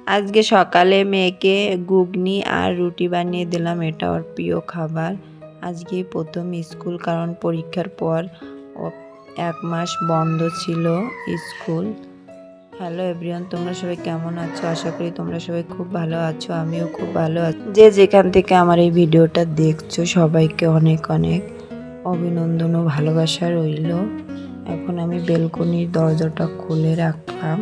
আজকে সকালে মেয়েকে ঘুগনি আর রুটি বানিয়ে দিলাম, এটা ওর প্রিয় খাবার। আজকেই প্রথম স্কুল, কারণ পরীক্ষার পর ও 1 মাস বন্ধ ছিল স্কুল। হ্যালো এভরিওয়ান, তোমরা সবাই কেমন আছো? আশা করি তোমরা সবাই খুব ভালো আছো, আমিও খুব ভালো আছি। যে যেখান থেকে আমার এই ভিডিওটা দেখছো সবাইকে অনেক অনেক অভিনন্দন ও ভালোবাসা রইল। এখন আমি বেলকনির দরজাটা খুলে রাখলাম।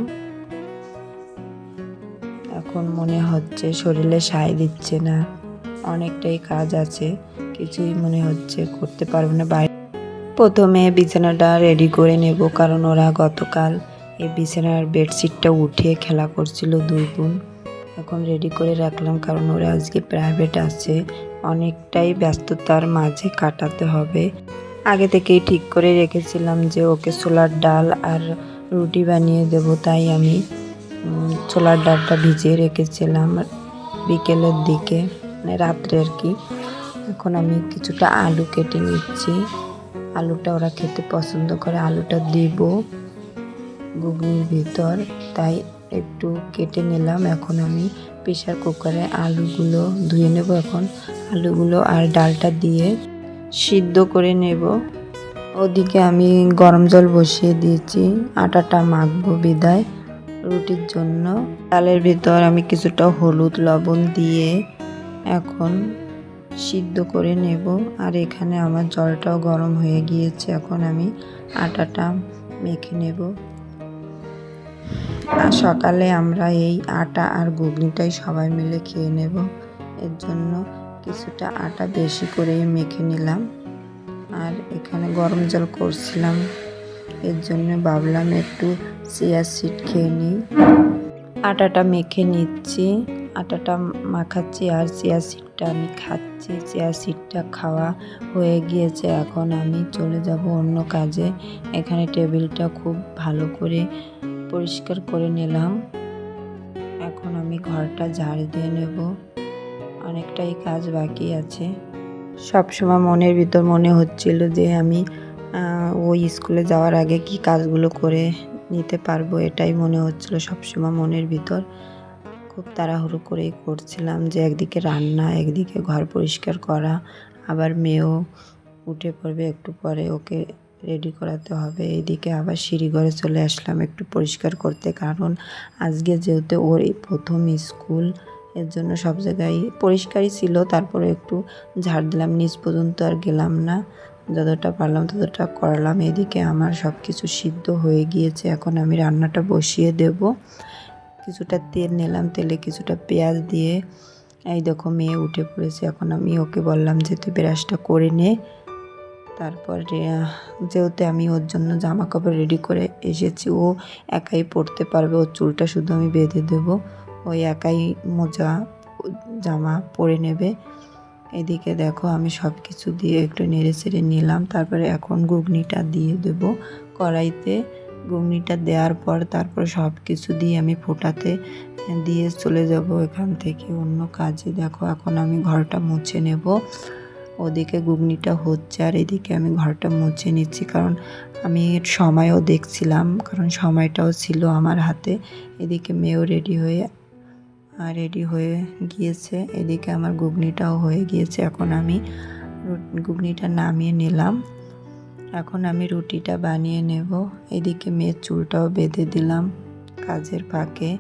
এখন মনে হচ্ছে শরীরে সায় দিচ্ছে না, অনেকটাই কাজ আছে, কিছুই মনে হচ্ছে করতে পারবো না। প্রথমে বিছানাটা রেডি করে নেব, কারণ ওরা গতকাল এই বিছানার বেডশিটটা উঠিয়ে খেলা করছিল 2 বোন। এখন রেডি করে রাখলাম, কারণ ওরা আজকে প্রাইভেট আছে, অনেকটাই ব্যস্ততার মাঝে কাটাতে হবে। আগে থেকেই ঠিক করে রেখেছিলাম যে ওকে ছোলার ডাল আর রুটি বানিয়ে দেব, তাই আমি ছোলার ডালটা ভিজিয়ে রেখেছিলাম বিকেলের দিকে, মানে রাত্রে আর কি। এখন আমি কিছুটা আলু কেটে নিচ্ছি, আলুটা ওরা খেতে পছন্দ করে, আলুটা দিব ঘুগনির ভিতর, তাই একটু কেটে নিলাম। এখন আমি প্রেসার কুকারে আলুগুলো ধুয়ে নেব, এখন আলুগুলো আর ডালটা দিয়ে সিদ্ধ করে নেব। ওদিকে আমি গরম জল বসিয়ে দিয়েছি, আটাটা মাখবো বিদায় রুটির জন্য। ডালের ভিতর আমি কিছুটা হলুদ লবণ দিয়ে এখন সিদ্ধ করে নেব। আর এখানে আমার জলটাও গরম হয়ে গিয়েছে, এখন আমি আটাটা মেখে নেব। আর সকালে আমরা এই আটা আর ঘুগনিটাই সবাই মিলে খেয়ে নেব, এর জন্য কিছুটা আটা বেশি করে মেখে নিলাম। আর এখানে গরম জল করছিলাম, এর জন্য ভাবলাম একটু চিয়া সিড খেয়ে নিই। আটাটা মেখে নিচ্ছি, আটাটা মাখাচ্ছি আর চিয়া সিডটা আমি খাচ্ছি। চিয়া সিডটা খাওয়া হয়ে গিয়েছে, এখন আমি চলে যাব অন্য কাজে। এখানে টেবিলটা খুব ভালো করে পরিষ্কার করে নিলাম, এখন আমি ঘরটা ঝাড় দিয়ে নেব, অনেকটাই কাজ বাকি আছে। সবসময় মনের ভিতর মনে হচ্ছিল যে আমি ওই স্কুলে যাওয়ার আগে কি কাজগুলো করে নিতে পারবো, এটাই মনে হচ্ছিল সবসময় মনের ভিতর। খুব তাড়াহুড়ো করেই করছিলাম, যে একদিকে রান্না, একদিকে ঘর পরিষ্কার করা, আবার মেয়েও উঠে পড়বে একটু পরে, ওকে রেডি করাতে হবে। এইদিকে আবার সিঁড়িঘরে চলে আসলাম একটু পরিষ্কার করতে, কারণ আজকে যেহেতু ওর এই প্রথম স্কুল, এর জন্য সব জায়গায় পরিষ্কারই ছিল, তারপরে একটু ঝাড় দিলাম, নিচ পর্যন্ত আর গেলাম না, যতটা পারলাম ততটা করলাম। এদিকে আমার সব কিছু সিদ্ধ হয়ে গিয়েছে, এখন আমি রান্নাটা বসিয়ে দেব। কিছুটা তেল নিলাম, তেলে কিছুটা পেঁয়াজ দিয়ে, এই দেখো মেয়ে উঠে পড়েছে, এখন আমি ওকে বললাম যে তুই ব্রাশটা করে নে। তারপর যেহেতু আমি ওর জন্য জামা কাপড় রেডি করে এসেছি, ও একাই পরতে পারবে, ওর চুলটা শুধু আমি বেঁধে দেব, ওই একাই মোজা জামা পরে নেবে। এদিকে দেখো আমি সব কিছু দিয়ে একটু নেড়ে চেড়ে নিলাম, তারপরে এখন ঘুগনিটা দিয়ে দেব কড়াইতে। ঘুগনিটা দেওয়ার পর তারপর সব কিছু দিয়ে আমি ফোটাতে দিয়ে চলে যাব এখান থেকে অন্য কাজে। দেখো এখন আমি ঘরটা মুছে নেব, ওদিকে ঘুগনিটা হচ্ছে আর এদিকে আমি ঘরটা মুছে নিচ্ছি, কারণ আমি সময়ও দেখছিলাম, কারণ সময়টাও ছিল আমার হাতে। এদিকে মেয়েও রেডি হয়ে গিয়েছে, এদিকে আমার ঘুগনিটাও হয়ে গিয়েছে। এখন আমি ঘুগনিটা নামিয়ে নিলাম, এখন আমি রুটিটা বানিয়ে নেব। এদিকে মেয়ের চুলটাও বেঁধে দিলাম কাজের ফাঁকে।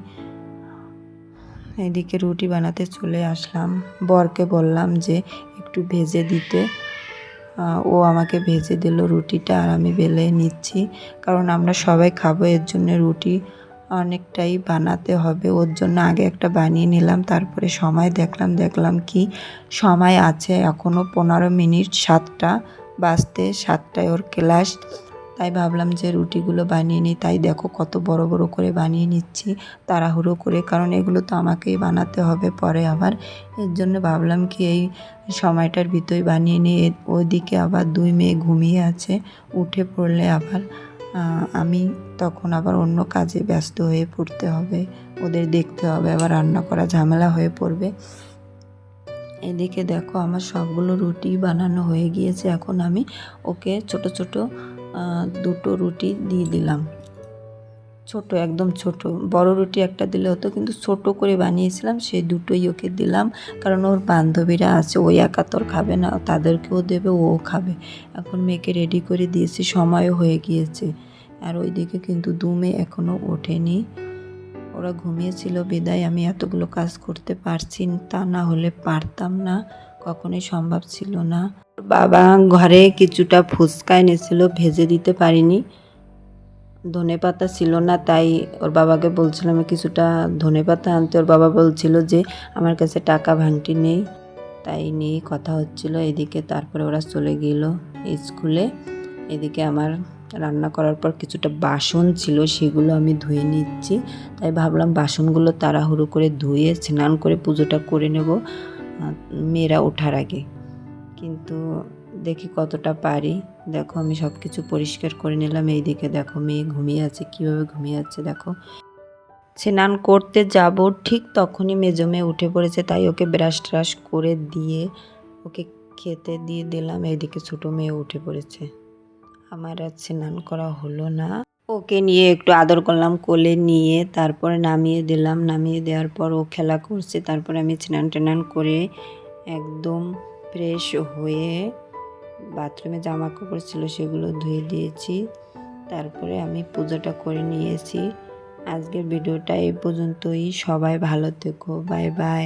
এদিকে রুটি বানাতে চলে আসলাম, বরকে বললাম যে একটু ভেজে দিতে, ও আমাকে ভেজে দিল রুটিটা, আর আমি বেলে নিচ্ছি, কারণ আমরা সবাই খাবো, এর জন্য রুটি অনেকটাই বানাতে হবে। ওর জন্য আগে একটা বানিয়ে নিলাম, তারপরে সময় দেখলাম কি সময় আছে এখনও 15 মিনিট, 7টা বাজতে, 7টায় ওর ক্লাস, তাই ভাবলাম যে রুটিগুলো বানিয়ে নিই। তাই দেখো কত বড় বড় করে বানিয়ে নিচ্ছি তাড়াহুড়ো করে, কারণ এগুলো তো আমাকেই বানাতে হবে পরে আবার, এর জন্য ভাবলাম কি এই সময়টার ভিতরে বানিয়ে নিই। ওইদিকে আবার 2 মেয়ে ঘুমিয়ে আছে, উঠে পড়লে আবার আমি তখন আবার অন্য কাজে ব্যস্ত হয়ে পড়তে হবে, ওদের দেখতে হবে, আবার রান্না করা ঝামেলা হয়ে পড়বে। এদিকে দেখো আমার সবগুলো রুটি বানানো হয়ে গিয়েছে, এখন আমি ওকে ছোট ছোট 2টো রুটি দিয়ে দিলাম। ছোট, একদম ছোট। বড় রুটি একটা দিলে হতো, কিন্তু ছোট করে বানিয়েছিলাম, সেই দুটোই ওকে দিলাম। কারণ ওর বান্ধবীরা আছে, ওই একা তো খাবে না, তাদেরকেও দেবে, ও খাবে। এখন মেয়েকে রেডি করে দিয়েছি, সময়ও হয়ে গিয়েছে। আর ওইদিকে কিন্তু দুমে এখনও ওঠেনি। ওরা ঘুমিয়েছিল বিদায় আমি এতগুলো কাজ করতে পারছি, তা না হলে পারতাম না, কখনোই সম্ভব ছিল না। বাবা ঘরে কিছুটা ফুচকা এনেছিল, ভেজে দিতে পারিনি, ধনেপাতা ছিল না, তাই ওর বাবাকে বলছিলাম কিছুটা ধনেপাতা আনতে। ওর বাবা বলছিল যে আমার কাছে টাকা ভাঙটি নেই, তাই নিয়ে কথা হচ্ছিল। এদিকে তারপরে ওরা চলে গেল স্কুলে। এদিকে আমার রান্না করার পর কিছুটা বাসন ছিল, সেগুলো আমি ধুয়ে নিচ্ছি। তাই ভাবলাম বাসনগুলো তাড়াহুড়ো করে ধুয়ে স্নান করে পুজোটা করে নেব মেয়েরা ওঠার আগে। কিন্তু দেখি কতটা পারি। দেখো আমি সব কিছু পরিষ্কার করে নিলাম। এইদিকে দেখো মেয়ে ঘুমিয়ে আছে, কীভাবে ঘুমিয়ে আছে দেখো। স্নান করতে যাব ঠিক তখনই মেজো মেয়ে উঠে পড়েছে, তাই ওকে ব্রাশ ট্রাশ করে দিয়ে ওকে খেতে দিয়ে দিলাম। এইদিকে ছোটো মেয়ে উঠে পড়েছে। আমার আর স্নান করা হলো না। ওকে নিয়ে একটু আদর করলাম, কোলে নিয়ে তারপরে নামিয়ে দিলাম। নামিয়ে দেওয়ার পর ও খেলা করছে। তারপরে আমি স্নান টান করে একদম ফ্রেশ হয়ে বাথরুমে জামা কাপড় ছিল সেগুলো ধুয়ে দিয়েছি। তারপরে আমি পুজোটা করে নিয়েছি। আজকের ভিডিওটা এই পর্যন্তই। সবাই ভালো থেকো, বাই বাই।